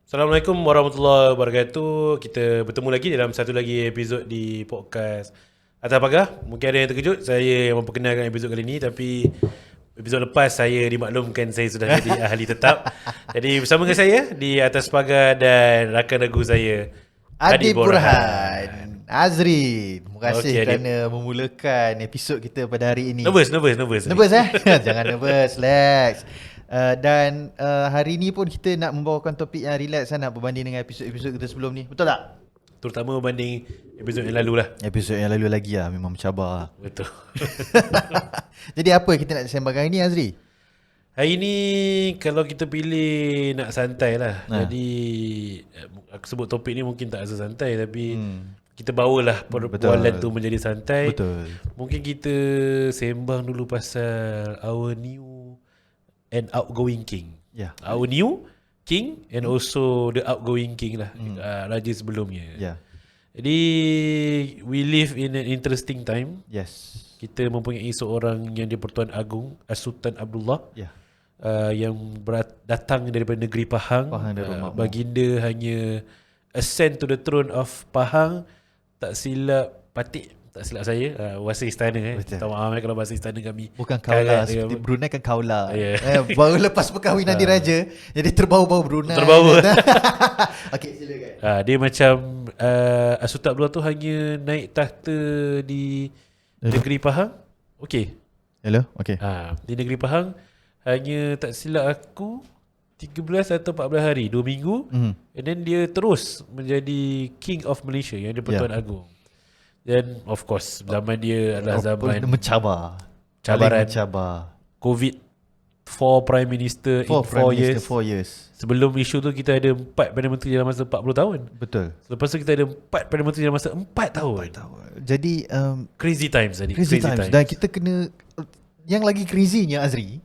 Assalamualaikum warahmatullahi wabarakatuh. Kita bertemu lagi dalam satu lagi episod di podcast Atas Pagar. Mungkin ada yang terkejut saya yang memperkenalkan episod kali ini, tapi episod lepas saya dimaklumkan saya sudah jadi ahli tetap. Jadi bersama dengan saya di Atas Pagar dan rakan ragu saya Adib Burhan Azri. Terima kasih Okey, kerana memulakan episod kita pada hari ini. Nervous. Nervous Jangan nervous, relax. Dan hari ni pun kita nak membawakan topik yang relax nak berbanding dengan episod-episod kita sebelum ni. Betul tak? Terutama berbanding episod yang lalu lah. Episod yang lalu lagi lah memang mencabar. Betul. Jadi apa kita nak sembangkan hari ni, Azri? Hari ni kalau kita pilih nak santai lah. Jadi aku sebut topik ni mungkin tak rasa santai, tapi kita bawalah perbualan tu menjadi santai. Betul. Mungkin kita sembang dulu pasal our new and outgoing king. Our new king and also the outgoing king lah. Raja sebelumnya. Jadi we live in an interesting time. Yes. Kita mempunyai seorang yang di-Pertuan Agong, Sultan Abdullah. Yang datang daripada negeri Pahang. Baginda hanya ascend to the throne of Pahang, tak silap saya, bahasa istana. Minta maaf kalau bahasa istana kami bukan kaula, seperti Brunei kan kaula. Baru lepas perkahwinan diraja, jadi terbau-bau Brunei. Okey, silakan. Dia macam Sultan Abdullah tu hanya naik tahta di negeri Pahang. Okey. Hello, okey. Di negeri Pahang hanya tak silap aku 13 atau 14 hari, 2 minggu. And then dia terus menjadi King of Malaysia yang di-Pertuan Agong. Dan of course zaman dia adalah zaman mencabar. cabaran COVID. 4 Prime Minister in 4 years. Sebelum isu tu kita ada 4 Perdana Menteri dalam masa 40 tahun. Betul. Lepas tu kita ada 4 Perdana Menteri dalam masa 4 tahun. Jadi crazy times tadi. Crazy times. Dan kita kena, yang lagi crazy-nya Azri,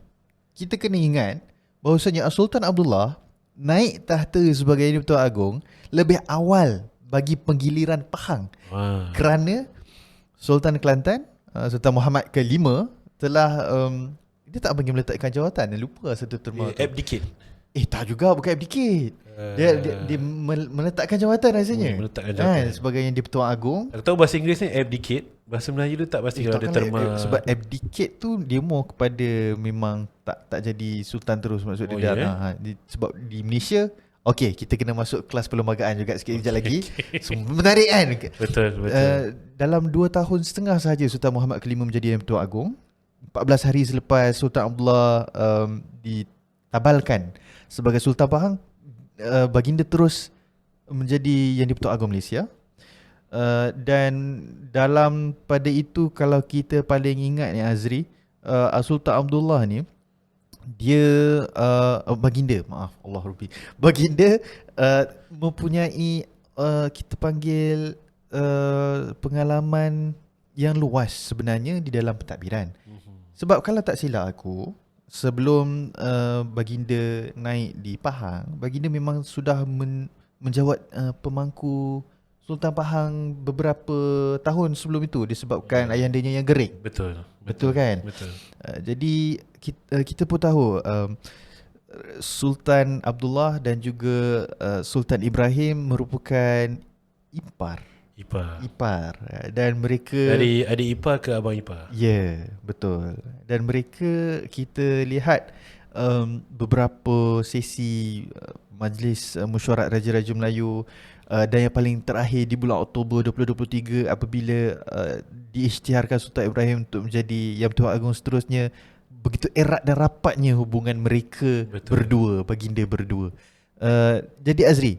kita kena ingat bahawasanya Sultan Abdullah naik tahta sebagai Pertuan Agong lebih awal bagi penggiliran Pahang. Kerana Sultan Kelantan, Sultan Muhammad ke-5 telah dia tak bagi meletakkan jawatan. Lupa satu terma. Abdicate. Tak juga, bukan abdicate. Dia meletakkan jawatan rasanya. Meletakkan jawatan. Sebagai yang di-Pertuan Agong. Aku tahu bahasa Inggeris ni abdicate. Bahasa Melayu tu tak pasti kalau ada terma. Sebab abdicate tu dia more kepada memang tak jadi sultan terus, maksud dia. Sebab di Malaysia, okey, kita kena masuk kelas perlembagaan juga sekejap lagi. Menarik kan? Betul. Dalam 2 tahun setengah sahaja Sultan Muhammad ke-5 menjadi Pertuan Agong. 14 hari selepas Sultan Abdullah ditabalkan sebagai Sultan Pahang, baginda terus menjadi yang di-Pertuan Agong Malaysia. Dan dalam pada itu, kalau kita paling ingat ni Azri, Sultan Abdullah ni dia baginda mempunyai kita panggil pengalaman yang luas sebenarnya di dalam pentadbiran. Sebab kalau tak silap aku, sebelum baginda naik di Pahang, baginda memang sudah menjawat pemangku Sultan Pahang beberapa tahun sebelum itu disebabkan ayandanya yang gering. Betul kan? Betul. Jadi kita pun tahu Sultan Abdullah dan juga Sultan Ibrahim merupakan ipar. Dan mereka dari adik ipar ke abang ipar. Betul. Dan mereka kita lihat beberapa sesi majlis mesyuarat Raja-Raja Melayu, dan yang paling terakhir di bulan Oktober 2023 apabila diisytiharkan Sultan Ibrahim untuk menjadi Yang Pertuan Agong seterusnya. Begitu erat dan rapatnya hubungan mereka berdua, baginda berdua. Jadi Azri,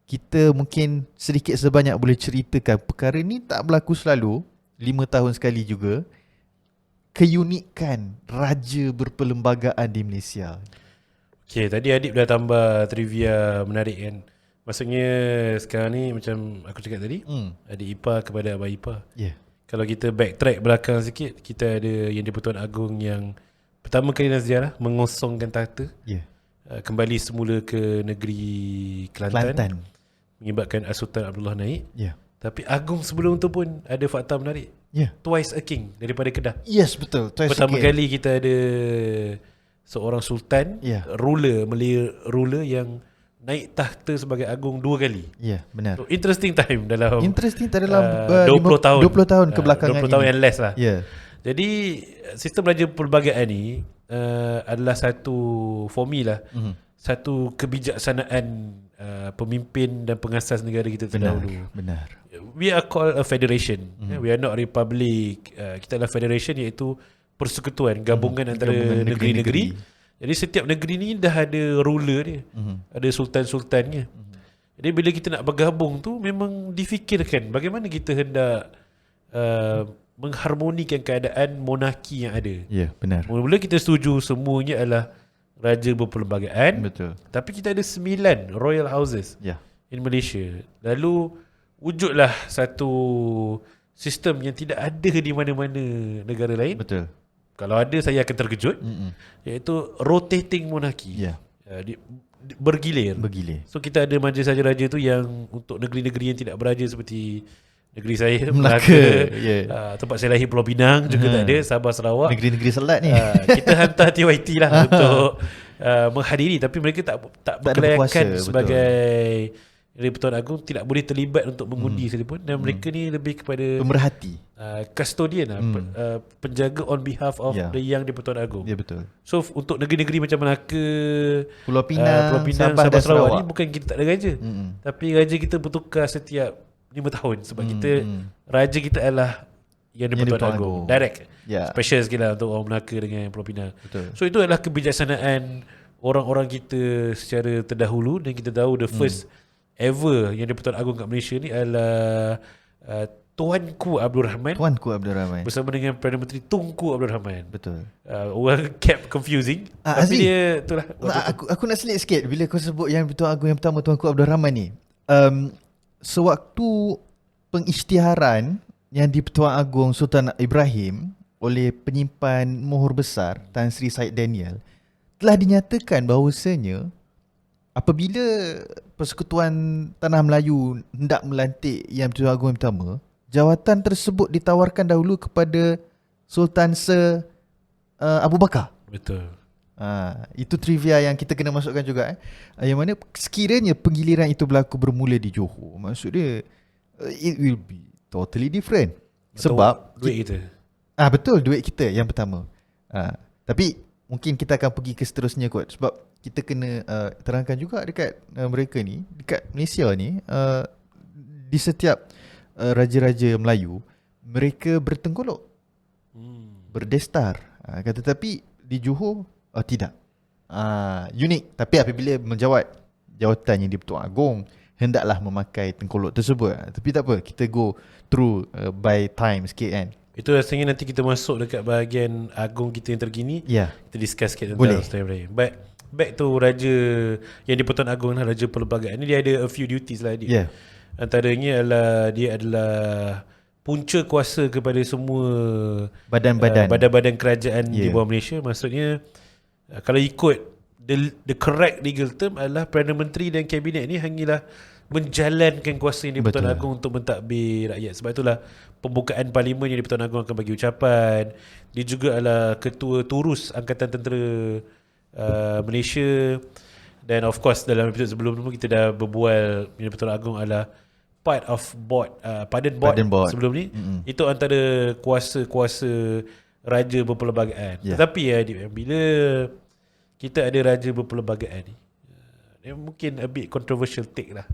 kita mungkin sedikit sebanyak boleh ceritakan perkara ni tak berlaku selalu, 5 tahun sekali juga. Keunikan raja berperlembagaan di Malaysia. Okay, tadi Adib dah tambah trivia menarik kan. Maksudnya sekarang ni macam aku cakap tadi, adik ipar kepada abang ipar. Kalau kita backtrack belakang sikit, kita ada yang di-Pertuan Agong yang pertama kali dalam sejarah mengosongkan tahta. Kembali semula ke negeri Kelantan. Menyebabkan Sultan Abdullah naik. Tapi Agong sebelum tu pun ada fakta menarik. Twice a king daripada Kedah. Yes, betul. Pertama kali kita ada seorang sultan, ruler, Malay ruler yang naik tahta sebagai agung 2 kali. Ya, benar. So, interesting time dalam 20 tahun 20 tahun kebelakangan 20 tahun ini. yang last lah. Ya. Jadi sistem raja pelbagai ni adalah satu for me lah, satu kebijaksanaan pemimpin dan pengasas negara kita terdahulu. Benar. We are called a federation. We are not a republic. Kita adalah federation, iaitu persekutuan, gabungan antara negeri-negeri. Jadi setiap negeri ni dah ada ruler dia, ada sultan-sultannya. Jadi bila kita nak bergabung tu, memang difikirkan bagaimana kita hendak mengharmonikan keadaan monarki yang ada. Ya, benar. Mula-mula kita setuju semuanya adalah raja berperlembagaan. Betul. Tapi kita ada 9 royal houses in Malaysia. Lalu wujudlah satu sistem yang tidak ada di mana-mana negara lain. Betul. Kalau ada, saya akan terkejut. Iaitu rotating monarki. Bergilir. So kita ada majlis raja-raja tu yang untuk negeri-negeri yang tidak beraja seperti negeri saya, Melaka, tempat saya lahir Pulau Pinang juga tak ada, Sabah, Sarawak. Negeri-negeri selat ni. Kita hantar TYT lah untuk menghadiri, tapi mereka tak berkelayakan sebagai Di-Pertuan Agong, tidak boleh terlibat untuk mengundi sekalipun. Dan mereka ni lebih kepada pemerhati, custodian, penjaga on behalf of the yang Di-Pertuan Agong. Ya, betul. So untuk negeri-negeri macam Melaka, Pulau Pinang, Sabah Sarawak ni bukan kita tak ada raja, tapi raja kita bertukar setiap 5 tahun. Sebab kita raja kita adalah yang Di-Pertuan Agong direct. Special sikit lah untuk orang Melaka dengan Pulau Pinang. Betul. So itu adalah kebijaksanaan orang-orang kita secara terdahulu. Dan kita tahu the first ever yang Di-Pertuan Agong kat Malaysia ni adalah Tuanku Abdul Rahman bersama dengan Perdana Menteri Tunku Abdul Rahman. Betul. Orang kept confusing, tapi dia itulah. Aku nak selit sikit bila kau sebut yang Di-Pertuan Agong yang pertama, Tuanku Abdul Rahman ni. Sewaktu pengisytiharan yang Di-Pertuan Agong Sultan Ibrahim oleh penyimpan Mohor Besar Tan Sri Syed Daniel, telah dinyatakan bahawasanya apabila Persekutuan Tanah Melayu hendak melantik Yang Di-Pertuan Agong yang pertama, jawatan tersebut ditawarkan dahulu kepada Sultan Sir Abu Bakar. Betul. Itu trivia yang kita kena masukkan juga. Yang mana sekiranya penggiliran itu berlaku bermula di Johor, maksud dia it will be totally different. Sebab duit kita. Betul, duit kita yang pertama. Tapi mungkin kita akan pergi ke seterusnya kot. Sebab kita kena terangkan juga dekat mereka ni, dekat Malaysia ni, di setiap raja-raja Melayu, mereka bertengkolok, berdestar. Tetapi di Johor tidak. Unik. Tapi apabila menjawat jawatan yang Di-Pertuan Agong, hendaklah memakai tengkolok tersebut. Tapi tak apa, kita go through by time sikit kan. Itu rasanya nanti kita masuk dekat bahagian agung kita yang terkini. Kita discuss sikit tentang Ustaz Ibrahim. But back to raja yang Di-Pertuan Agong, raja pelbagai ni, dia ada a few duties lah dia. Antaranya adalah dia adalah punca kuasa kepada semua badan-badan kerajaan di bawah Malaysia. Maksudnya kalau ikut the correct legal term adalah Perdana Menteri dan Kabinet ni hanyalah menjalankan kuasa yang Di-Pertuan Agong untuk mentadbir rakyat. Sebab itulah pembukaan parlimen yang Di-Pertuan Agong akan bagi ucapan. Dia juga adalah ketua turus Angkatan Tentera Malaysia. Dan of course dalam episod sebelum tu kita dah berbual Di-Pertuan Agong adalah part of board, Pardon board sebelum ni. Itu antara kuasa-kuasa raja berperlembagaan. Tetapi bila kita ada raja berperlembagaan ni, mungkin a bit controversial take lah.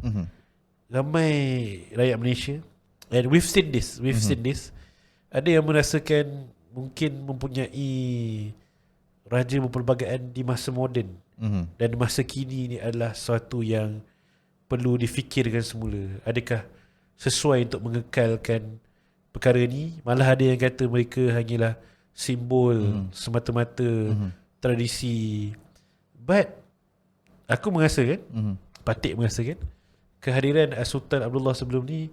Ramai rakyat Malaysia, and we've seen this, ada yang merasakan mungkin mempunyai raja berperlembagaan di masa moden, dan masa kini ni adalah sesuatu yang perlu difikirkan semula. Adakah sesuai untuk mengekalkan perkara ni? Malah ada yang kata mereka hanyalah simbol semata-mata tradisi. But aku merasakan, Patik merasakan kehadiran Sultan Abdullah sebelum ni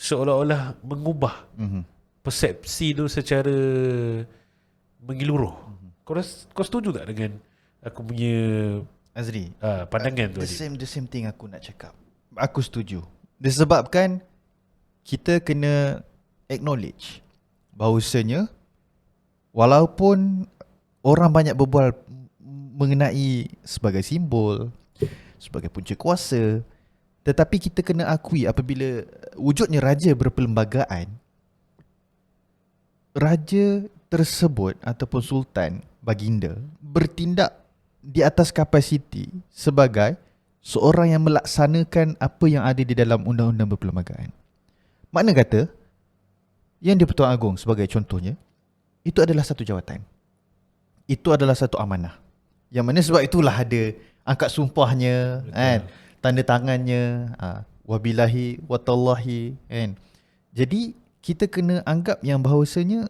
seolah-olah mengubah persepsi tu secara menyeluruh. Kau setuju tak dengan aku punya Azri, pandangan tu? The same thing aku nak cakap. Aku setuju. Disebabkan kita kena acknowledge bahawasanya walaupun orang banyak berbual mengenai sebagai simbol, sebagai punca kuasa. Tetapi kita kena akui apabila wujudnya raja berperlembagaan, raja tersebut ataupun sultan baginda bertindak di atas kapasiti sebagai seorang yang melaksanakan apa yang ada di dalam undang-undang berperlembagaan. Makna kata, Yang di-Pertuan Agong sebagai contohnya, itu adalah satu jawatan. Itu adalah satu amanah. Yang mana sebab itulah ada angkat sumpahnya, kan, tanda tangannya, wabillahi watallahi, kan. Jadi kita kena anggap yang bahawasanya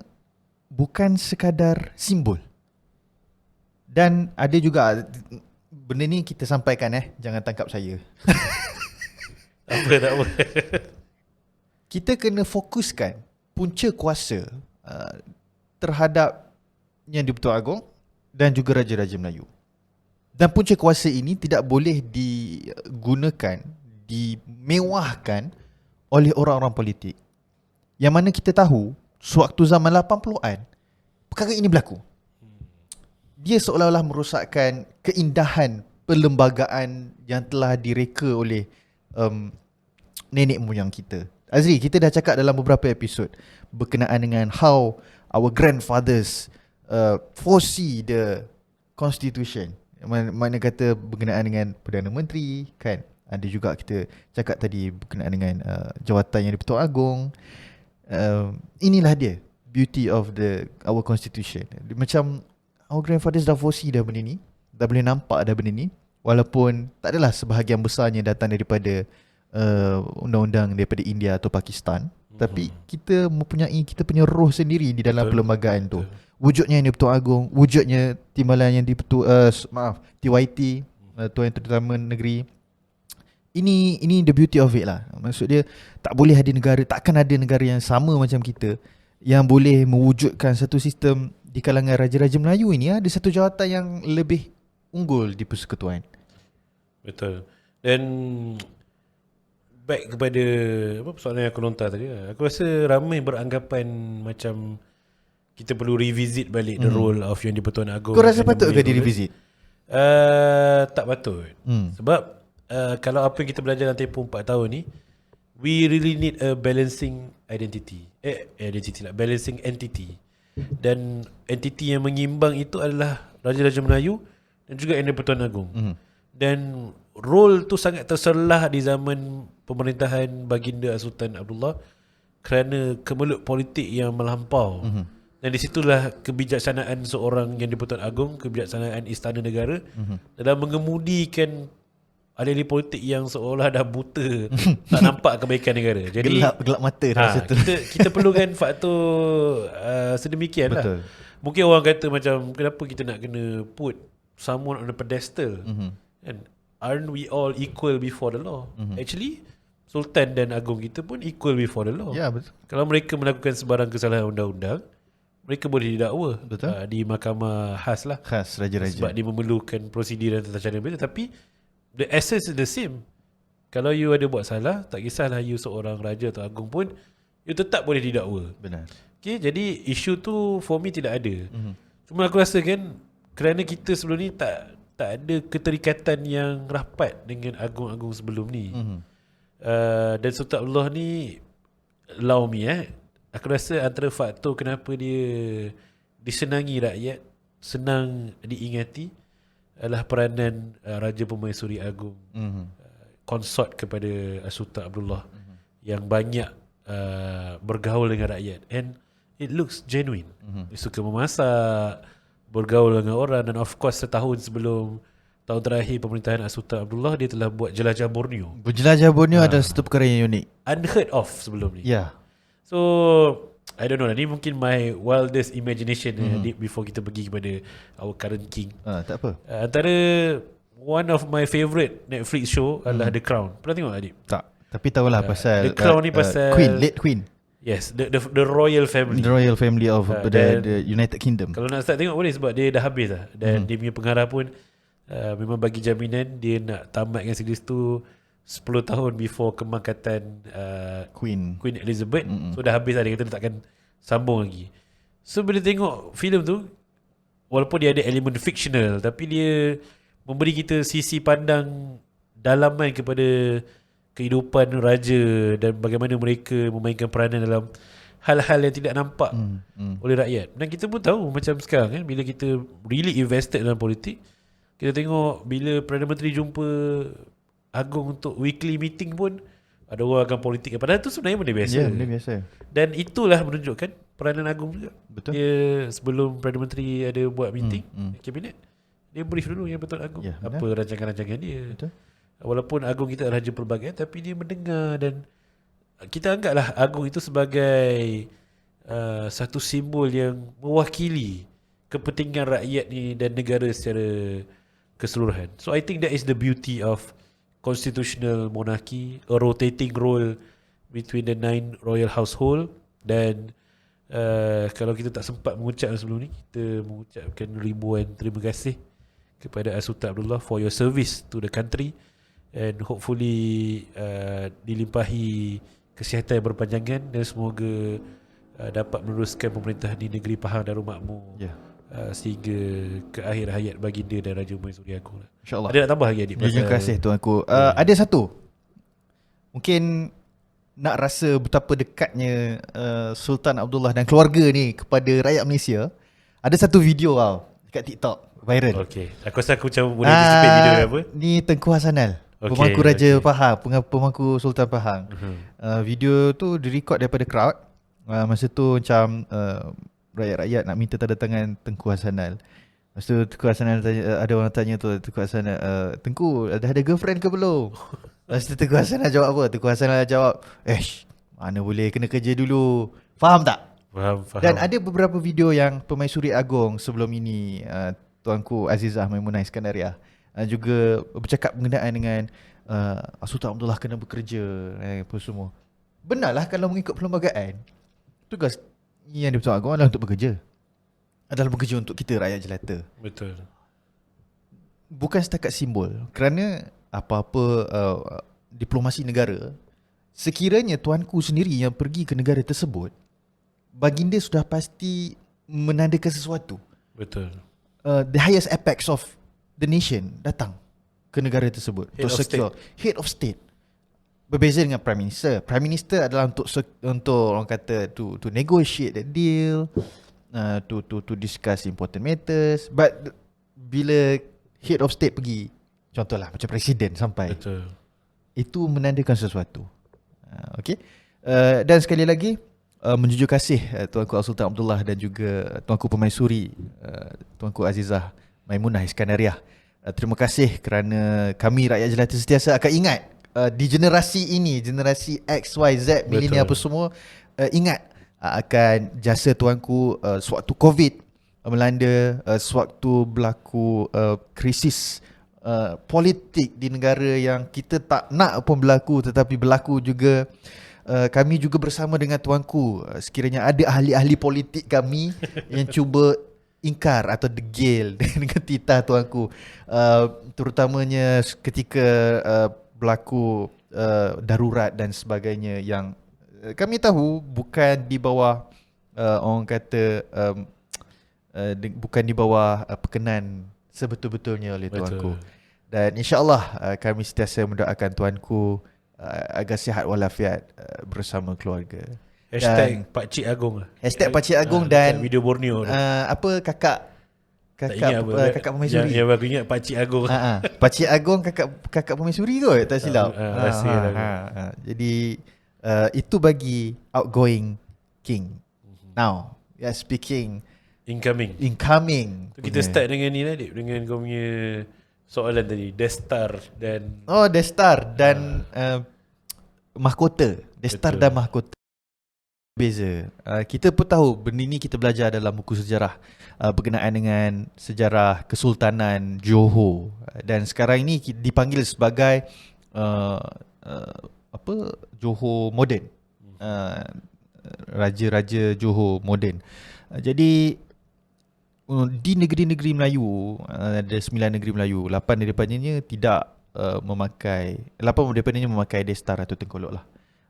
bukan sekadar simbol. Dan ada juga benda ni kita sampaikan, jangan tangkap saya. Tak apa. Kita kena fokuskan punca kuasa terhadap Yang di-Pertuan Agong dan juga Raja-Raja Melayu. Dan punca kuasa ini tidak boleh digunakan, dimewahkan oleh orang-orang politik. Yang mana kita tahu, sewaktu zaman 80-an, perkara ini berlaku. Dia seolah-olah merosakkan keindahan perlembagaan yang telah direka oleh nenek moyang kita. Azri, kita dah cakap dalam beberapa episod berkenaan dengan how our grandfathers foresee the constitution. Mana kata berkenaan dengan Perdana Menteri, kan? Ada juga kita cakap tadi berkenaan dengan jawatan Yang di-Pertuan Agong. Inilah dia beauty of our constitution. Macam our grandfathers dah foresee dah benda ni, dah boleh nampak dah benda ni, walaupun tak adalah sebahagian besarnya datang daripada undang-undang daripada India atau Pakistan, tapi kita punya roh sendiri di dalam perlembagaan tu. Wujudnya Yang di-Pertuan Agong, wujudnya Timbalan Yang TYT, Tuan Yang Terutama Negeri. Ini the beauty of it lah. Maksud dia, tak boleh ada negara, takkan ada negara yang sama macam kita yang boleh mewujudkan satu sistem di kalangan Raja-Raja Melayu ini. Ada satu jawatan yang lebih unggul di persekutuan. Betul. Dan back kepada persoalan yang aku lontar tadi, aku rasa ramai beranggapan macam kita perlu revisit balik the role of Yang di-Pertuan Agong. Kau rasa patut ke di-revisit? Tak patut. Sebab kalau apa yang kita belajar dalam tempoh 4 tahun ni, we really need a balancing balancing entity. Dan entity yang mengimbang itu adalah Raja-Raja Melayu dan juga Yang di-Pertuan Agong. Dan role tu sangat terselah di zaman pemerintahan Baginda Sultan Abdullah kerana kemelut politik yang melampau. Dan di situlah kebijaksanaan seorang Yang di-Pertuan Agong, kebijaksanaan Istana Negara dalam mengemudikan ahli-ahli politik yang seolah dah buta, tak nampak kebaikan negara. Jadi gelap mata dah situ. Kita perlukan faktor sedemikian. Betul. Lah. Mungkin orang kata macam, kenapa kita nak kena put someone on a pedestal? And aren't we all equal before the law? Actually, Sultan dan Agong kita pun equal before the law. Ya, betul. Kalau mereka melakukan sebarang kesalahan undang-undang, mereka boleh didakwa di mahkamah khas lah. Khas Raja-Raja. Sebab dia memerlukan prosedur dan tata cara berbeza. Tapi the essence is the same. Kalau you ada buat salah, tak kisahlah you seorang raja atau agung pun, you tetap boleh didakwa. Benar. Okay, jadi isu tu for me tidak ada. Cuma aku rasa kan, kerana kita sebelum ni tak ada keterikatan yang rapat dengan agung-agung sebelum ni. Dan Sultan Abdullah ni, allow me aku rasa antara faktor kenapa dia disenangi rakyat, senang diingati, adalah peranan Raja Permaisuri Agong, konsort kepada Sultan Abdullah, yang banyak bergaul dengan rakyat, and it looks genuine. Dia suka memasak, bergaul dengan orang, dan of course setahun sebelum tahun terakhir pemerintahan Sultan Abdullah, dia telah buat jelajah Borneo. Berjelajah Borneo adalah satu perkara yang unik, unheard of sebelum ni. So I don't know lah, ni mungkin my wildest imagination before kita pergi kepada our current king. Tak apa. Antara one of my favourite Netflix show adalah The Crown. Pernah tengok Adib? Tak. Tapi tahulah pasal The Crown ni pasal late Queen. Yes, the royal family. The royal family of the United Kingdom. Kalau nak start tengok boleh, sebab dia dah habis lah. Dan dia punya pengarah pun memang bagi jaminan dia nak tamatkan series tu 10 tahun before kemangkatan Queen Elizabeth. So dah habis lah, dia kata dia takkan sambung lagi. So bila tengok filem tu, walaupun dia ada elemen fictional, tapi dia memberi kita sisi pandang dalaman kepada kehidupan raja dan bagaimana mereka memainkan peranan dalam hal-hal yang tidak nampak oleh rakyat. Dan kita pun tahu macam sekarang kan, bila kita really invested dalam politik, kita tengok bila Perdana Menteri jumpa Agong untuk weekly meeting pun ada orang akan politik. Padahal itu sebenarnya benda biasa. benda biasa. Dan itulah menunjukkan peranan Agong juga. Betul. Dia sebelum Perdana Menteri ada buat meeting kabinet, dia brief dulu yang betul Agong apa rancangan-rancangan dia. Betul. Walaupun Agong kita raja pelbagai, tapi dia mendengar, dan kita anggaplah Agong itu sebagai satu simbol yang mewakili kepentingan rakyat ni dan negara secara keseluruhan. So I think that is the beauty of constitutional monarchy, a rotating role between the 9 royal household. Dan kalau kita tak sempat mengucap sebelum ni, kita mengucapkan ribuan terima kasih kepada Sultan Abdullah for your service to the country, and hopefully dilimpahi kesihatan yang berpanjangan, dan semoga dapat meneruskan pemerintahan di negeri Pahang Darul Makmur sehingga ke akhir hayat baginda dan Raja Mansuri Agong. InsyaAllah. Ada nak tambah lagi adik? Terima kasih tuanku. Ada satu, mungkin nak rasa betapa dekatnya Sultan Abdullah dan keluarga ni kepada rakyat Malaysia. Ada satu video dekat TikTok viral. Okay, aku rasa aku macam boleh anticipate video apa. Ni Tengku Hasanal, pemangku Raja Pahang, pemangku Sultan Pahang. Video tu direkod daripada crowd. Masa tu macam rakyat-rakyat nak minta tanda tangan Tengku Hasanal. Lepas tu Tengku Hasanal tanya, ada orang tanya tu Tengku Hasanal, Tengku ada girlfriend ke belum? Lepas tu Tengku Hasanal jawab apa? Tengku Hasanal jawab, mana boleh, kena kerja dulu. Faham tak? Faham. Dan ada beberapa video yang Permaisuri Agong sebelum ini, Tuanku Azizah Maimunah Iskandariah, juga bercakap berkenaan dengan Sultan Abdullah kena bekerja, apa semua. Benarlah kalau mengikut perlembagaan, tugas yang di Sultan Agong adalah untuk bekerja. Adalah bekerja untuk kita rakyat jelata. Betul. Bukan setakat simbol. Kerana apa-apa diplomasi negara, sekiranya tuanku sendiri yang pergi ke negara tersebut, baginda sudah pasti menandakan sesuatu. Betul. The highest apex of the nation datang ke negara tersebut Head to of secure head of state. Berbeza dengan Prime Minister. Prime Minister adalah untuk orang kata to negotiate the deal, to discuss important matters. But bila head of state pergi, contohlah macam presiden sampai, Betul. itu menandakan sesuatu. Okay. Dan sekali lagi, menjunjung kasih Tuanku Sultan Abdullah dan juga Tuanku Permaisuri Tuanku Azizah Maimunah Iskandariah. Terima kasih kerana kami rakyat jelata sentiasa akan ingat, di generasi ini, generasi X, Y, Z, milenial apa semua, ingat akan jasa tuanku sewaktu COVID melanda, sewaktu berlaku krisis politik di negara yang kita tak nak pun berlaku, tetapi berlaku juga. Kami juga bersama dengan tuanku, sekiranya ada ahli-ahli politik kami yang cuba ingkar atau degil dengan titah tuanku, terutamanya ketika berlaku darurat dan sebagainya, yang kami tahu bukan di bawah orang kata bukan di bawah perkenan sebetul-betulnya oleh tuanku. Dan insya-Allah kami sentiasa mendoakan tuanku agar sihat walafiat bersama keluarga. Hashtag Pakcik Agong. Hashtag Pakcik Agong dan video Borneo. Apa kakak Permaisuri. Yang aku ingat Pakcik Agong. Pakcik Agong kakak Permaisuri tu, tak silap. Jadi itu bagi outgoing king. Now, we are speaking incoming. So, kita start dengan ni lah, Dip, dengan kau punya soalan tadi, Death Star dan Death Star dan mahkota. Death Star dan mahkota beza. Kita pun tahu benda ni, kita belajar dalam buku sejarah berkenaan dengan sejarah Kesultanan Johor, dan sekarang ini dipanggil sebagai Johor moden, raja-raja Johor moden. Jadi di negeri-negeri Melayu, ada 9 negeri Melayu, 8 daripadanya tidak memakai, 8 daripadanya memakai Death Star atau tengkolok lah.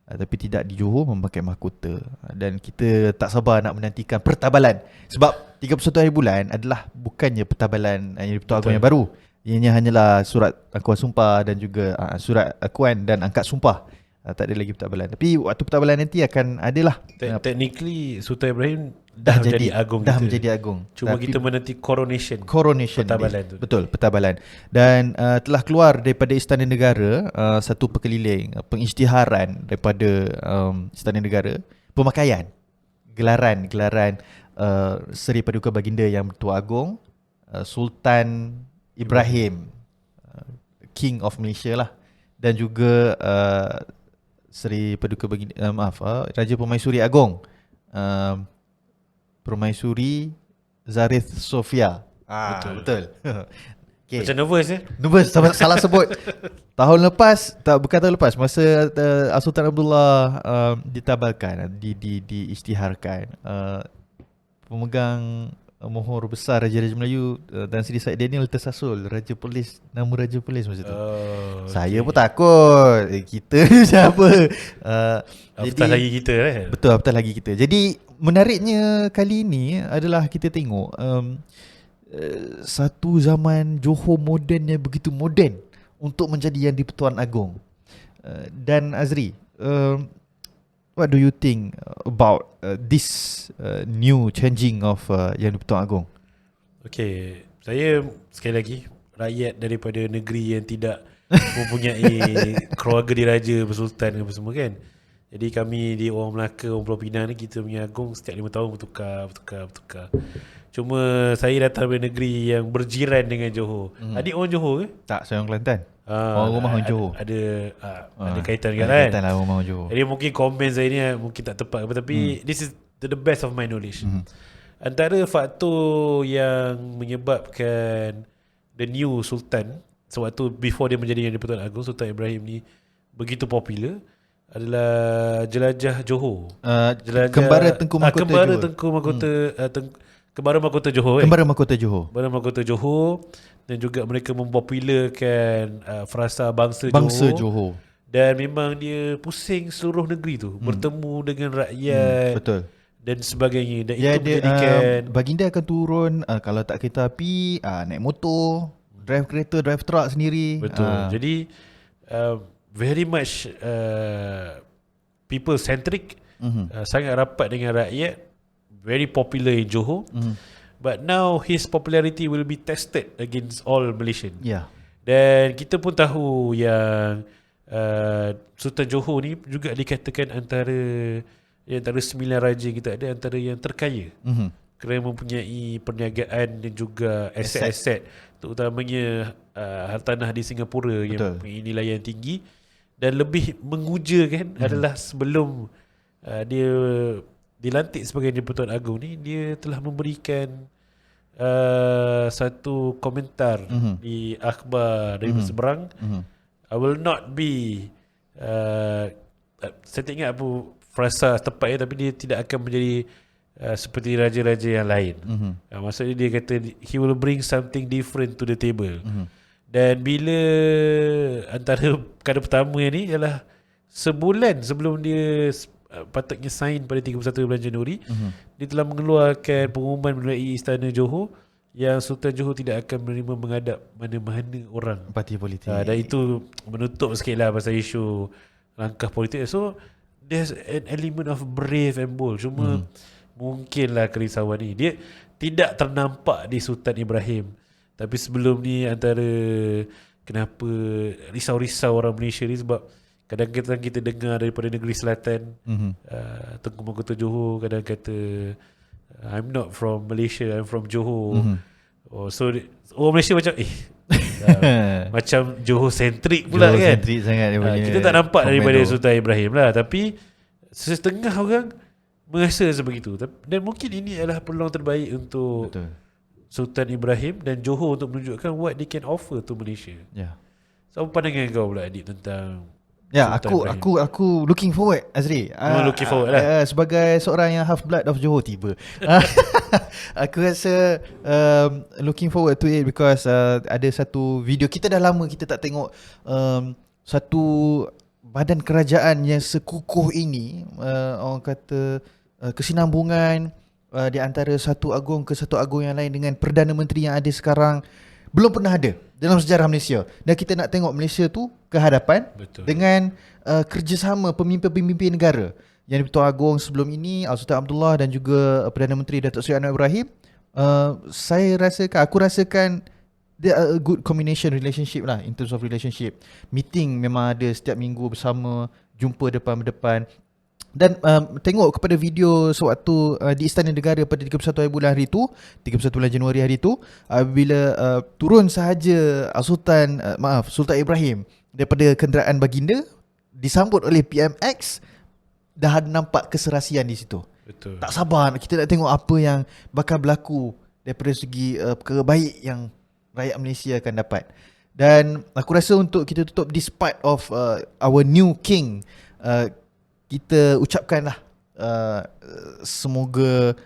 Tapi tidak di Johor memakai mahkota. Dan kita tak sabar nak menantikan pertabalan, sebab 31 hari bulan adalah bukannya pertabalan yang di Pertuan Agong yang baru. Ianya hanyalah surat akuan sumpah dan juga surat akuan dan angkat sumpah. Tak ada lagi pentadbiran. Tapi waktu pentadbiran nanti akan adalah technically Sultan Ibrahim dah menjadi agung dah kita. menjadi agung. Cuma kita menanti coronation pentadbiran tu. Betul, pentadbiran. Dan telah keluar daripada Istana Negara satu perkeliling pengisytiharan daripada Istana Negara, pemakaian gelaran Seri Paduka Baginda Yang Bertuah Agong Sultan Ibrahim, King of Malaysia lah, dan juga Seri Paduka Baginda Raja Permaisuri Agong, Permaisuri Zarith Sofia. Betul. Okay. Macam nervous Nervous, salah sebut. Bukan tahun lepas, masa Sultan Abdullah ditabalkan, diisytiharkan, pemegang mohor besar Raja-Raja Melayu dan Seri Said Daniel tersasul nama Raja Polis masa tu. Saya pun takut. Kita siapa? Apatah lagi kita Betul, apatah lagi kita. Jadi menariknya kali ini adalah kita tengok satu zaman Johor moden yang begitu moden untuk menjadi Yang di-Pertuan Agong. Dan Azri, what do you think about this new changing of Yang di-Pertuan Agong? Okay, saya sekali lagi rakyat daripada negeri yang tidak mempunyai keluarga diraja bersultan apa semua kan. Jadi kami di orang Melaka, orang Pulau Pinang ni, kita punya agung setiap 5 tahun bertukar. Cuma saya datang dari negeri yang berjiran dengan Johor. Adik orang Johor ke? Tak, saya orang Kelantan. Orang rumah orang Johor. Ada kaitan kan? Kaitan lah rumah orang Johor. Jadi mungkin komen saya ni mungkin tak tepat apa, tapi this is the best of my knowledge. Antara faktor yang menyebabkan the new Sultan sewaktu before dia menjadi Yang di-Pertuan Agong, Sultan Ibrahim ni begitu popular adalah jelajah Johor. Kembara Tengku Mahkota Kembara Mahkota Johor. Kembara Mahkota Johor. Kembara Mahkota Johor, dan juga mereka mempopularkan frasa bangsa Johor. Dan memang dia pusing seluruh negeri tu, bertemu dengan rakyat. Betul. Dan sebagainya. Dan ya, itu menjadikan baginda akan turun kalau tak kereta api, naik motor, drive kereta, drive truck sendiri. Betul. Jadi very much people centric, sangat rapat dengan rakyat, very popular in Johor. But now his popularity will be tested against all Malaysian. Dan kita pun tahu yang Sultan Johor ni juga dikatakan antara 9 raja kita ada antara yang terkaya, kerana mempunyai perniagaan dan juga aset-aset, terutamanya hartanah di Singapura. Betul. Yang mempunyai nilai yang tinggi. Dan lebih mengujakan adalah sebelum dia dilantik sebagai Yang di-Pertuan Agong ni, dia telah memberikan satu komentar di akhbar dari seberang. I will not be saya tak ingat apa frasa tepatnya, tapi dia tidak akan menjadi seperti raja-raja yang lain. Maksudnya dia kata he will bring something different to the table. Dan bila antara perkara pertama ni ialah sebulan sebelum dia patutnya sign pada 31 bulan Januari, dia telah mengeluarkan pengumuman melalui Istana Johor yang Sultan Johor tidak akan menerima menghadap mana-mana orang parti politik. Dan itu menutup sikit lah pasal isu langkah politik. So there's an element of brave and bold. Cuma mungkinlah kerisauan ni dia tidak ternampak di Sultan Ibrahim. Tapi sebelum ni antara kenapa risau-risau orang Malaysia ni, sebab kadang-kadang kita dengar daripada negeri selatan, Tengku Mahkota Johor kadang kata I'm not from Malaysia, I'm from Johor. So orang Malaysia macam macam Johor centric pula Johor kan. Centric sangat Kita tak nampak daripada Sultan Ibrahim lah, tapi setengah orang merasa sebegitu. Dan mungkin ini adalah peluang terbaik untuk Sultan Ibrahim dan Johor untuk menunjukkan what they can offer to Malaysia. So apa pandangan kau pula Adik tentang aku looking forward, Azri. Looking forward lah. Sebagai seorang yang half blood of Johor tiba. Aku rasa looking forward to it because ada satu video, kita dah lama kita tak tengok satu badan kerajaan yang sekukuh ini, orang kata kesinambungan di antara satu agung ke satu agung yang lain dengan Perdana Menteri yang ada sekarang Belum pernah ada dalam sejarah Malaysia. Dan kita nak tengok Malaysia tu ke hadapan. Betul. Dengan kerjasama pemimpin-pemimpin negara. Yang di-Pertuan Agong sebelum ini Sultan Abdullah dan juga Perdana Menteri Datuk Seri Anwar Ibrahim. Aku rasakan there are a good combination relationship lah, in terms of relationship. Meeting memang ada setiap minggu bersama, jumpa depan-depan. Dan tengok kepada video sewaktu di Istana Negara pada 31 bulan hari tu, 31 bulan Januari hari tu, bila turun sahaja Sultan Ibrahim daripada kenderaan baginda, disambut oleh PMX, dah ada nampak keserasian di situ. Betul. Tak sabar kita nak tengok apa yang bakal berlaku daripada segi perkara baik yang rakyat Malaysia akan dapat. Dan aku rasa untuk kita tutup this part of our new king, kita ucapkanlah semoga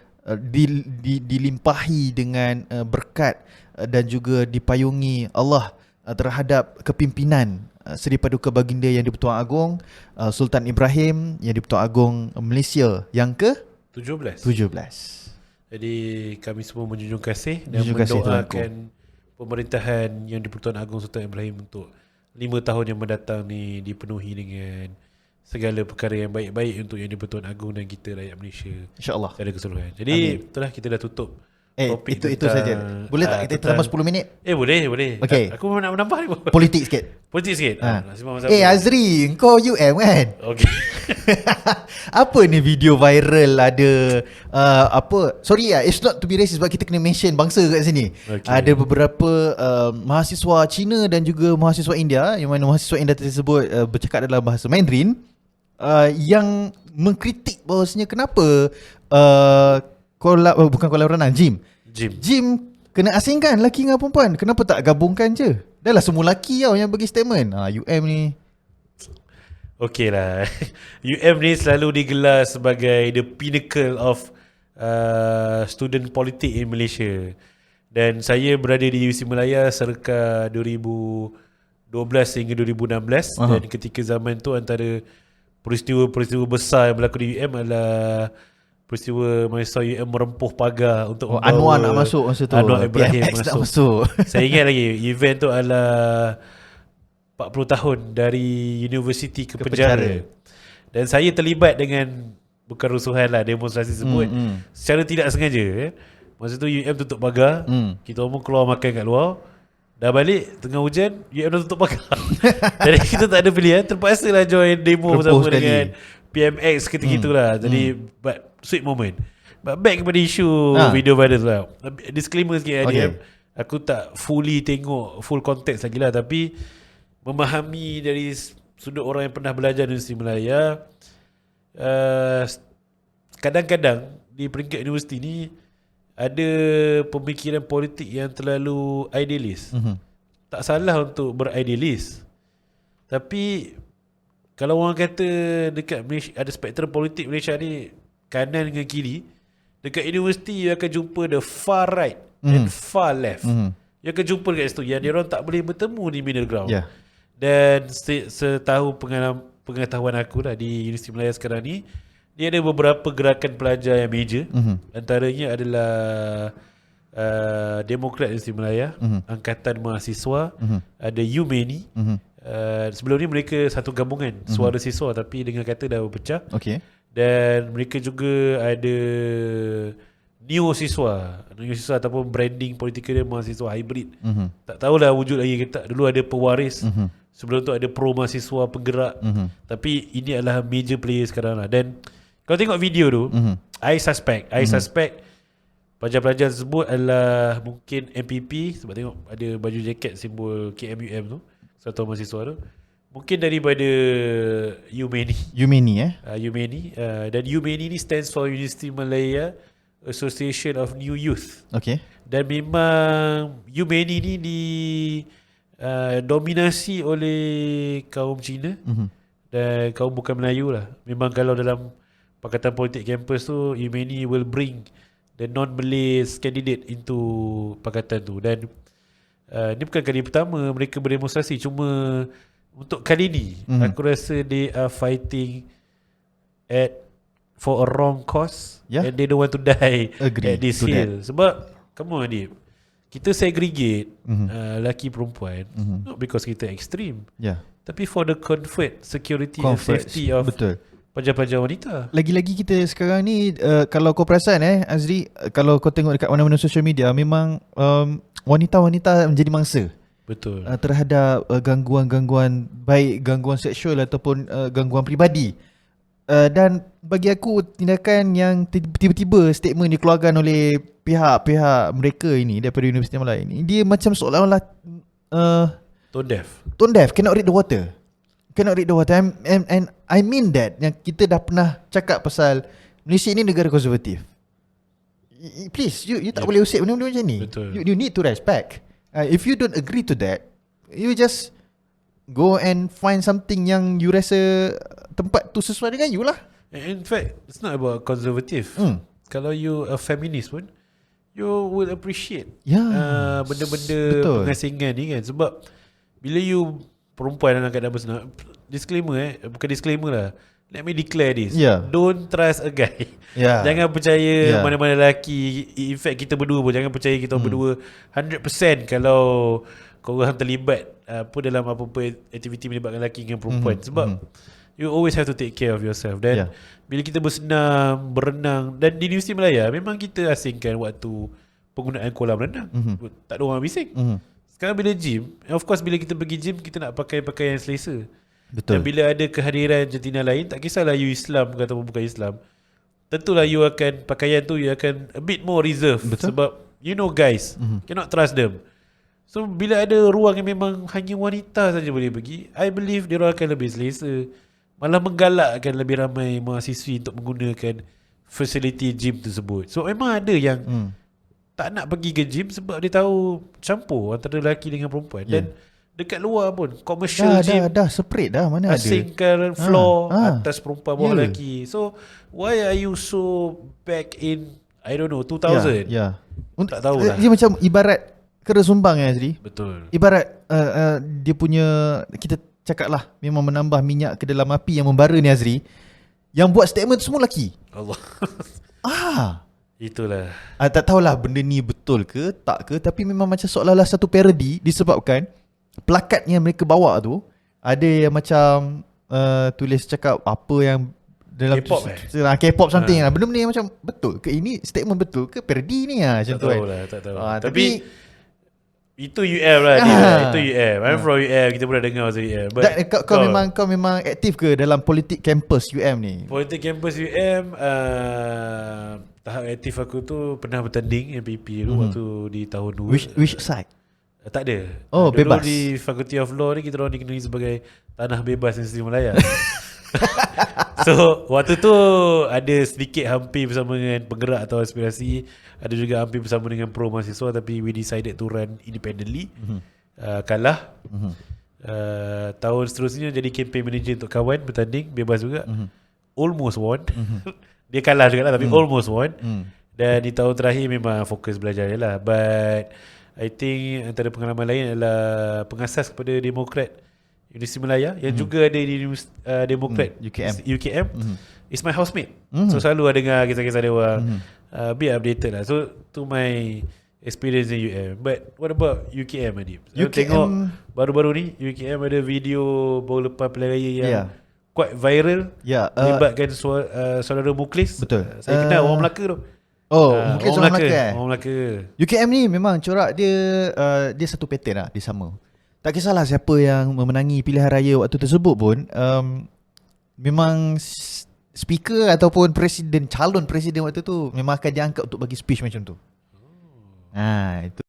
dilimpahi dengan berkat dan juga dipayungi Allah terhadap kepimpinan Seri Paduka Baginda Yang di-Pertuan Agong Sultan Ibrahim Yang di-Pertuan Agong Malaysia yang ke-17. Jadi kami semua menjunjung kasih dan mendoakan pemerintahan Yang di-Pertuan Agong Sultan Ibrahim untuk 5 tahun yang mendatang ni dipenuhi dengan segala perkara yang baik-baik untuk Yang di-Pertuan Agong dan kita rakyat Malaysia, InsyaAllah, secara keseluruhan. Jadi itulah, kita dah tutup topik itu saja. Boleh tak kita tambah 10 minit? Boleh. Okay. Aku nak menambah ni. Politik sikit. Azri, kau UM kan? Okay. Apa ni video viral ada sorry it's not to be racist, sebab kita kena mention bangsa kat sini. Okay. Ada beberapa mahasiswa Cina dan juga mahasiswa India, yang mana mahasiswa India tersebut bercakap dalam bahasa Mandarin, yang mengkritik bahawasanya kenapa bukan kolam renang, gym kena asingkan lelaki dengan perempuan, kenapa tak gabungkan je? Dah lah semua lelaki yang bagi statement. UM ni okey lah. UM ni selalu digelar sebagai the pinnacle of student politik in Malaysia. Dan saya berada di UiS Malaya serka 2012 hingga 2016. Dan ketika zaman tu antara peristiwa-peristiwa besar yang berlaku di UM adalah peristiwa mahasiswa UM merempuh pagar untuk Anwar nak masuk masa tu. Anwar Ibrahim masuk. Saya ingat lagi event tu adalah 40 tahun dari universiti ke penjara. Dan saya terlibat dengan, bukan rusuhan lah, demonstrasi tersebut secara tidak sengaja. Masa tu UM tutup pagar, kita orang keluar makan kat luar. Dah balik tengah hujan, UM dah tutup pagar. Jadi kita tak ada pilihan, terpaksa lah join demo bersama dengan PMX ketika itulah. Jadi sweet moment. But back kepada isu video viral lah. Disclaimer sikit aku tak fully tengok full context lagi lah, tapi memahami dari sudut orang yang pernah belajar di Universiti Malaya, kadang-kadang di peringkat universiti ni ada pemikiran politik yang terlalu idealis. Tak salah untuk beridealis, tapi kalau orang kata dekat Malaysia ada spektrum politik Malaysia ni kanan dengan kiri, dekat universiti you akan jumpa the far right and far left. You akan jumpa dekat situ yang diorang tak boleh bertemu di middle ground. Dan setahu pengetahuan aku lah di Universiti Malaya sekarang ni, dia ada beberapa gerakan pelajar yang major. Antaranya adalah Demokrat Universiti Malaya, Angkatan Mahasiswa, ada UMANI. Sebelum ni mereka satu gabungan, Suara Siswa, tapi dengan kata dah berpecah. Dan mereka juga ada Neo Siswa ataupun branding politik dia mahasiswa hybrid. Tak tahulah wujud lagi ke tak. Dulu ada Pewaris, sebelum tu ada Pro Mahasiswa Penggerak. Tapi ini adalah major player sekarang lah. Dan kalau tengok video tu, I suspect pelajar-pelajar tersebut adalah mungkin MPP, sebab tengok ada baju jaket simbol KMUM tu, satu mahasiswa tu. Mungkin daripada UMANI. UMANI. Dan UMANI ni stands for Universiti Malaya Association of New Youth. Dan memang UMANI ni dominasi oleh kaum Cina dan kaum bukan Melayu lah. Memang kalau dalam Pakatan Politik Kampus tu, UMANI will bring the non-Malay candidate into pakatan tu. Dan ni bukan kali pertama mereka berdemonstrasi, cuma untuk kali ni aku rasa they are fighting for a wrong cause, and they don't want to die at this hill. Sebab come on Adib, kita segregate lelaki perempuan not because kita extreme, tapi for the security and safety of pelajar-pelajar wanita. Lagi-lagi kita sekarang ni kalau kau perasan Azri, kalau kau tengok dekat mana-mana social media, memang wanita-wanita menjadi mangsa. Betul. Terhadap gangguan-gangguan, baik gangguan seksual ataupun gangguan peribadi. Dan bagi aku, tindakan yang tiba-tiba statement dikeluarkan oleh pihak-pihak mereka ini daripada Universiti Malaya ini, dia macam seolah-olah tone deaf, cannot read the water. And I mean that, yang kita dah pernah cakap pasal Malaysia ni negara konservatif. Please, you tak boleh usik benda-benda macam ni. You need to respect. If you don't agree to that, you just go and find something yang you rasa tempat tu sesuai dengan you lah. In fact, it's not about conservative. Kalau you a feminist pun, you will appreciate benda-benda pengasingan ni kan. Sebab bila you perempuan dalam keadaan bersenang, bukan disclaimer lah, let me declare this, don't trust a guy. Jangan percaya mana-mana lelaki. In fact, kita berdua pun jangan percaya kita berdua 100% kalau korang terlibat dalam apa-apa aktiviti melibatkan lelaki dengan perempuan. Sebab you always have to take care of yourself. Dan bila kita bersenam, berenang, dan di Universiti Malaya memang kita asingkan waktu penggunaan kolam renang. Tak ada orang bising. Sekarang bila gym, of course bila kita pergi gym, kita nak pakai pakaian selesa. Dan bila ada kehadiran jantina lain, tak kisahlah you Islam ke ataupun bukan Islam, tentulah you akan, pakaian tu you akan a bit more reserved. Sebab you know guys, cannot trust them. So bila ada ruang yang memang hanya wanita saja boleh pergi, I believe dia orang akan lebih selesa, malah menggalakkan lebih ramai mahasiswi untuk menggunakan facility gym tersebut. So memang ada yang tak nak pergi ke gym sebab dia tahu campur antara lelaki dengan perempuan. Dan dekat luar pun commercial gym dah separate dah, mana asingkan floor atas perempuan bawah lelaki. So why are you so back in, I don't know, 2000? Tak tahulah. Dia macam ibarat kera sumbang Azri. Betul. Ibarat dia punya, kita cakap lah, memang menambah minyak ke dalam api yang membara ni Azri. Yang buat statement semua lelaki. Allah. Itulah. Tak tahulah benda ni betul ke tak ke, tapi memang macam seolah-olah satu parody, disebabkan plakat yang mereka bawa tu ada yang macam tulis cakap apa yang dalam K-pop K-pop something lah. Benda-benda yang macam betul ke ini statement betul ke parody ni macam tu kan. Tak tahu. Tapi itu UM lah dia. Itu UM. I'm from UM. Kita pernah dengar pasal UM. Kau memang aktif ke dalam politik kampus UM ni? Politik kampus UM, tahap aktif aku tu pernah bertanding MPP dulu waktu di tahun 2. Which side? Tak ada. Dulu bebas. Di Faculty of Law ni kita orang dikenali sebagai tanah bebas Universiti Malaya. So waktu tu ada sedikit hampir bersama dengan penggerak atau aspirasi, ada juga hampir bersama dengan pro mahasiswa, tapi we decided to run independently. Kalah. Tahun seterusnya jadi campaign manager untuk kawan, bertanding bebas juga. Almost won. Dia kalah juga lah, tapi almost won. Dan di tahun terakhir memang fokus belajar je lah. But I think antara pengalaman lain adalah pengasas kepada Demokrat Universiti Malaya yang juga ada di Demokrat UKM. Is my housemate. So selalu ada dengar kisah-kisah dia orang. Be updated lah. So to my experience in UM. But what about UKM Adib? Tengok baru-baru ni UKM ada video baru lepas pilihan raya yang quite viral. Melibatkan saudara Muklis. Betul. Saya kenal orang Melaka tu. Mungkin orang Melaka. UKM ni memang corak dia satu pattern lah, dia sama. Tak kisahlah siapa yang memenangi pilihan raya waktu tersebut pun, memang speaker ataupun calon presiden waktu tu memang akan diangkat untuk bagi speech macam tu. Itu.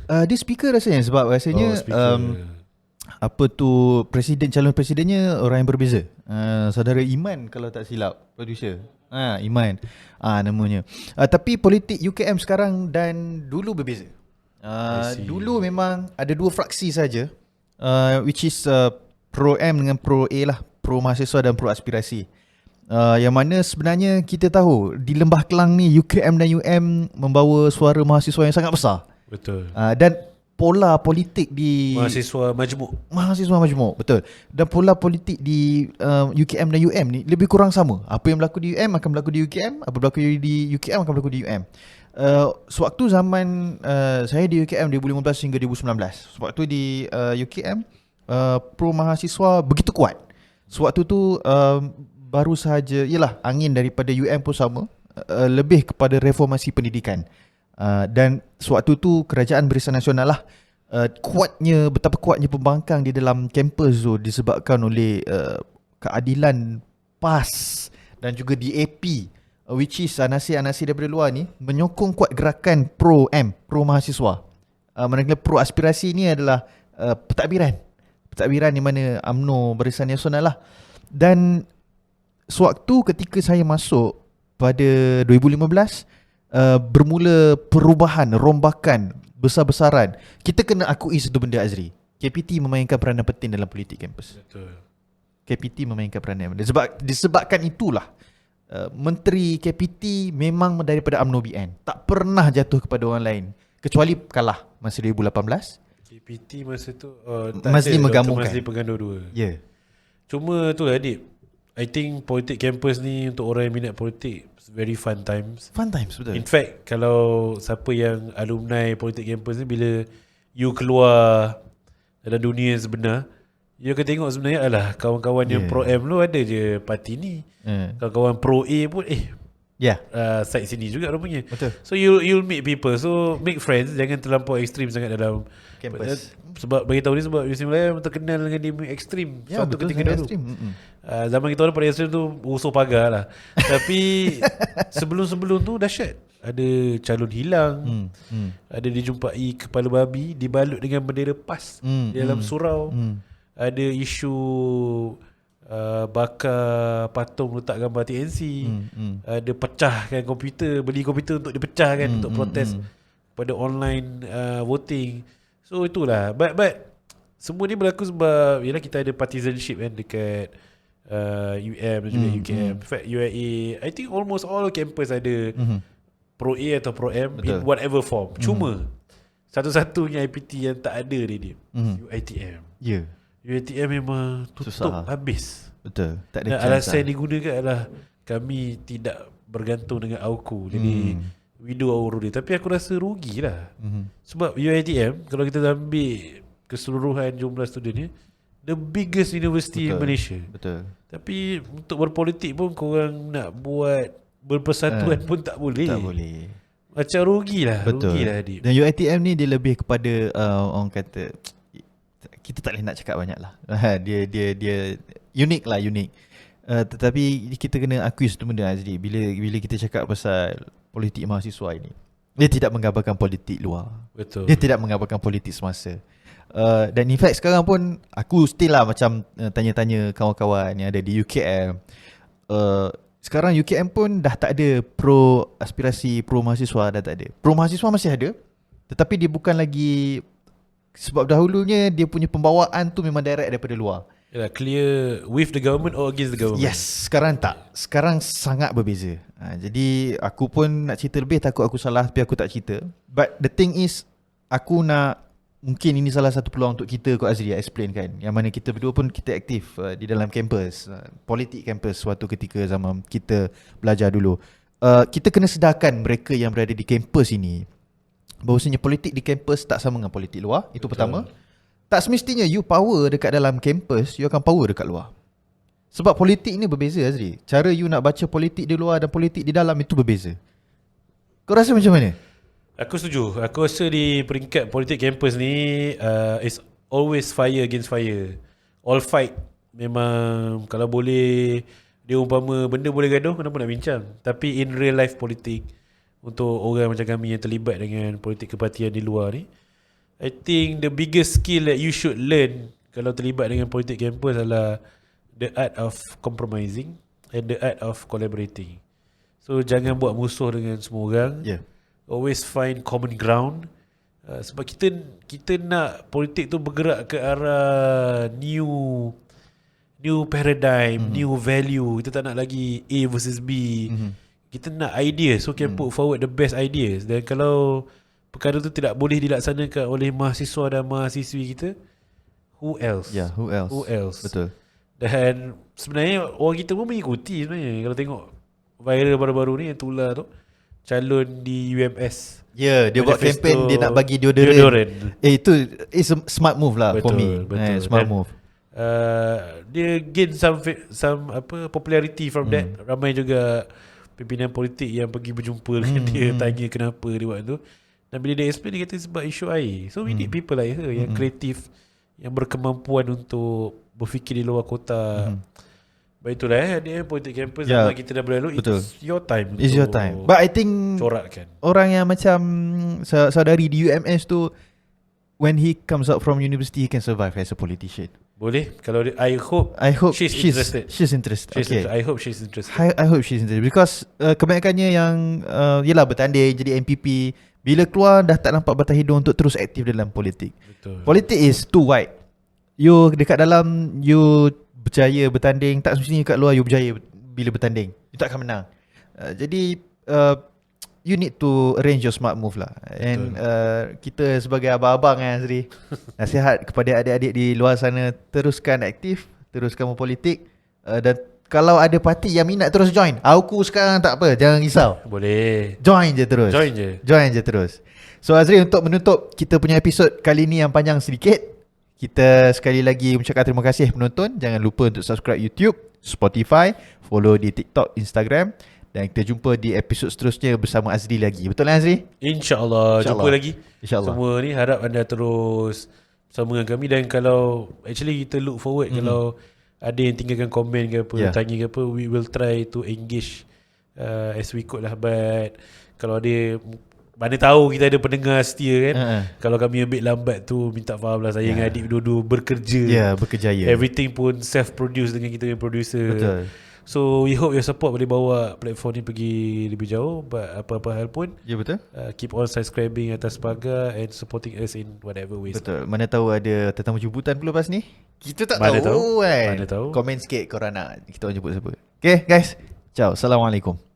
Dia speaker rasanya, sebab rasanya calon presidennya orang yang berbeza. Saudara Iman kalau tak silap, producer. Iman namanya. Tapi politik UKM sekarang dan dulu berbeza. Dulu memang ada dua fraksi saja, which is Pro M dengan Pro A lah, Pro Mahasiswa dan Pro Aspirasi. Yang mana sebenarnya kita tahu di Lembah Kelang ni UKM dan UM membawa suara mahasiswa yang sangat besar. Betul. Dan pola politik di mahasiswa majmuk, betul. Dan pola politik di UKM dan UM ni lebih kurang sama. Apa yang berlaku di UM akan berlaku di UKM, apa berlaku di UKM akan berlaku di UM. Sewaktu zaman saya di UKM 2015 hingga 2019. Sewaktu di UKM, pro mahasiswa begitu kuat. Sewaktu tu baru sahaja, yelah, angin daripada UM pun sama, lebih kepada reformasi pendidikan. Dan sewaktu tu kerajaan Barisan Nasional lah, betapa kuatnya pembangkang di dalam kampus tu disebabkan oleh keadilan PAS dan juga DAP, which is anasir-anasir daripada luar ni menyokong kuat gerakan pro mahasiswa. Manakala pro aspirasi ni adalah pentadbiran di mana UMNO Barisan Nasional lah. Dan sewaktu ketika saya masuk pada 2015, bermula perubahan, rombakan besar-besaran. Kita kena akui satu benda, Azri. KPT memainkan peranan penting dalam politik kampus. Betul. KPT memainkan peranan penting. Disebabkan itulah Menteri KPT memang daripada UMNO BN. Tak pernah jatuh kepada orang lain. Kecuali kalah masa 2018. KPT masa tu Mazli menggabungkan. Mazli pegang dua-dua. Ya. Cuma tu lah, Adib, I think politik kampus ni untuk orang yang minat politik, very fun times. Fun times, betul. In fact, kalau siapa yang alumni politik kampus ni, bila you keluar dalam dunia yang sebenar, you akan tengok sebenarnya adalah kawan-kawan yang pro-M lu ada je parti ni. Kawan-kawan pro-A pun side sini juga rupanya. Betul. So you'll meet people. So make friends. Jangan terlampau ekstrim sangat dalam campus. Sebab bagi tahu ni, sebab Universiti Malaya terkenal dengan dia ekstrim. Suatu ketika dahulu. Zaman kita orang pada ekstrim tu usul pagar lah. Tapi sebelum-sebelum tu dahsyat. Ada calon hilang, ada dijumpai kepala babi dibalut dengan bendera PAS di dalam surau. Ada isu bakar patung letak gambar TNC. Ada pecahkan komputer, beli komputer untuk dipecahkan untuk protes pada online voting. So itulah. But semua ni berlaku sebab yalah, kita ada partisanship kan dekat UM dan juga UKM. In fact UIA, I think almost all campus ada pro A atau pro M. Betul. In whatever form. Cuma satu-satunya IPT yang tak ada dia UiTM. Ya. UiTM memang tutup habis. Betul. Tak ada dan alasan yang digunakan adalah kami tidak bergantung dengan AUKU. Jadi we do our rule. Tapi aku rasa rugilah. Sebab UiTM, kalau kita ambil keseluruhan jumlah student ni, the biggest university in Malaysia. Betul. Tapi untuk berpolitik pun korang nak buat berpersatuan pun tak boleh. Tak boleh. Macam rugilah. Betul. Rugilah, Adib. Dan UiTM ni dia lebih kepada orang kata, kita tak boleh nak cakap banyak lah. Dia unik lah, unik. Tetapi kita kena akui satu benda, Azri. Bila kita cakap pasal politik mahasiswa ini, dia tidak menggambarkan politik luar. Betul. Dia tidak menggambarkan politik semasa. Dan in fact sekarang pun aku still lah macam tanya-tanya kawan-kawan yang ada di UKM. Sekarang UKM pun dah tak ada aspirasi pro mahasiswa, dah tak ada. Pro mahasiswa masih ada, tetapi dia bukan lagi, sebab dahulunya dia punya pembawaan tu memang direct daripada luar. Yalah, clear with the government or against the government. Yes, sekarang tak. Sekarang sangat berbeza. Jadi aku pun nak cerita lebih, takut aku salah, tapi aku tak cerita. But the thing is, aku nak, mungkin ini salah satu peluang untuk kita kot, Azri, explain kan, yang mana kita berdua pun kita aktif di dalam kampus, politik kampus suatu ketika zaman kita belajar dulu. Kita kena sedarkan mereka yang berada di kampus ini bahawasanya politik di kampus tak sama dengan politik luar. Itu betul. Pertama. Tak semestinya you power dekat dalam kampus, you akan power dekat luar. Sebab politik ni berbeza, Azri. Cara you nak baca politik di luar dan politik di dalam itu berbeza. Kau rasa macam mana? Aku setuju. Aku rasa di peringkat politik kampus ni it's always fire against fire. All fight. Memang kalau boleh, dia umpama benda boleh gaduh, kenapa nak bincang. Tapi in real life politik, untuk orang macam kami yang terlibat dengan politik kepartian di luar ni, I think the biggest skill that you should learn kalau terlibat dengan politik kampus adalah the art of compromising and the art of collaborating. So jangan buat musuh dengan semua orang. Always find common ground. Sebab kita nak politik tu bergerak ke arah new paradigm, new value. Kita tak nak lagi A versus B. Kita nak ideas, so can put forward the best ideas. Dan kalau perkara tu tidak boleh dilaksanakan oleh mahasiswa dan mahasiswi kita, who else? Who else? Betul. Dan sebenarnya orang kita pun mengikuti sebenarnya. Kalau tengok viral baru-baru ni yang tular tu, calon di UMS. Ya, dia buat campaign dia nak bagi deodorant. Itu is a smart move lah for me. Smart move. Dia gain some popularity from that. Ramai juga pimpinan politik yang pergi berjumpa dengan dia, tanya kenapa dia buat tu. Dan bila dia explain, dia kata sebab isu air. So we need people like her yang kreatif, yang berkemampuan untuk berfikir di luar kotak. But itulah dia politik campus zaman kita dah berlalu. It's your time. It's your time. But I think corakkan orang yang macam saudari di UMS tu, when he comes out from university, he can survive as a politician. Boleh. Kalau dia, I hope she's interested. She's interested. Okay. I hope she's interested. I hope she's interested because kebanyakannya yang yelah bertanding jadi MPP, bila keluar dah tak nampak batang hidung untuk terus aktif dalam politik. Betul. Politik is too wide. You dekat dalam you berjaya bertanding, tak semestinya kat luar you berjaya bila bertanding. You tak akan menang. Jadi you need to arrange your smart move lah. And kita sebagai abang-abang Azri, nasihat kepada adik-adik di luar sana, teruskan aktif, teruskan berpolitik, dan kalau ada parti yang minat terus join. Aku sekarang tak apa, jangan risau. Boleh. Join je terus. Join je terus. So Azri, untuk menutup kita punya episod kali ni yang panjang sedikit, kita sekali lagi mengucapkan terima kasih penonton. Jangan lupa untuk subscribe YouTube, Spotify, follow di TikTok, Instagram. Dan kita jumpa di episod seterusnya bersama Azri lagi. Betul lah Azri? InsyaAllah. Jumpa lagi. InsyaAllah. Semua ni harap anda terus bersama dengan kami. Dan kalau actually kita look forward, kalau ada yang tinggalkan komen ke apa, tanya ke apa, we will try to engage as we could lah. But kalau ada, mana tahu kita ada pendengar setia kan. Kalau kami ambil lambat tu, minta faham lah. Saya dengan adik dua-dua bekerja. Berkejaya. Everything pun self-produce dengan kita yang producer. Betul. So we hope your support boleh bawa platform ni pergi lebih jauh. But apa-apa hal pun, betul. Keep on subscribing atas pagar and supporting us in whatever ways. Betul. Mana tahu ada tetamu jemputan pula lepas ni. Kita tak Mana tahu kan. Mana tahu. Komen sikit korang nak kita orang jemput siapa. Okay guys. Ciao. Assalamualaikum.